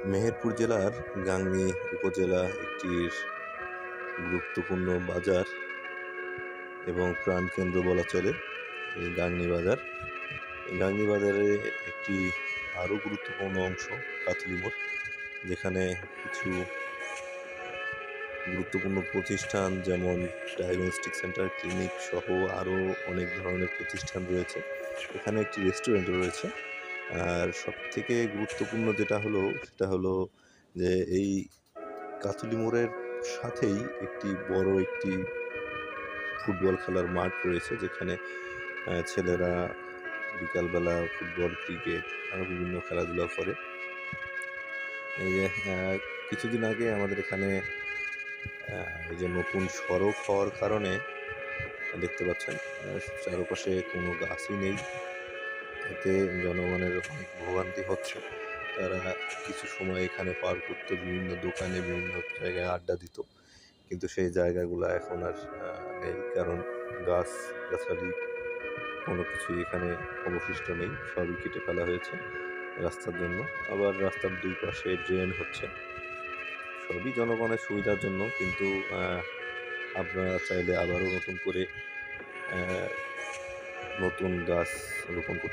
মেহেরপুর জেলার গাংনী উপজেলা একটি গুরুত্বপূর্ণ বাজার এবং প্রাণকেন্দ্র বলা চলে এই গাংনী বাজার। এই গাংনী বাজারে একটি আরও গুরুত্বপূর্ণ অংশ কাথুলি মোড়, যেখানে কিছু গুরুত্বপূর্ণ প্রতিষ্ঠান যেমন ডায়াগনস্টিক সেন্টার, ক্লিনিক সহ আরও অনেক ধরনের প্রতিষ্ঠান রয়েছে। এখানে একটি রেস্টুরেন্টও রয়েছে। আর সবথেকে গুরুত্বপূর্ণ যেটা হলো সেটা হলো যে এই কাথুলি মোড়ের সাথেই একটি বড় একটি ফুটবল খেলার মাঠ রয়েছে, যেখানে ছেলেরা বিকালবেলা ফুটবল, ক্রিকেট আরও বিভিন্ন খেলাধুলা করে। এই যে কিছুদিন আগে আমাদের এখানে এই যে নতুন সড়ক হওয়ার কারণে দেখতে পাচ্ছেন চারপাশে কোনো গাছই নেই। এতে জনগণের অনেক ভোগান্তি হচ্ছে। তারা কিছু সময় এখানে পার করত, বিভিন্ন দোকানে বিভিন্ন জায়গায় আড্ডা দিত, কিন্তু সেই জায়গাগুলো এখন আর নেই, কারণ গাছগাছালি কোনো কিছুই এখানে অবশিষ্ট নেই, সবই কেটে ফেলা হয়েছে রাস্তার জন্য। আবার রাস্তার দুই পাশে ড্রেন হচ্ছে, সবই জনগণের সুবিধার জন্য। কিন্তু আপনারা চাইলে আবারও নতুন করে নতুন গাছ রোপণ করতে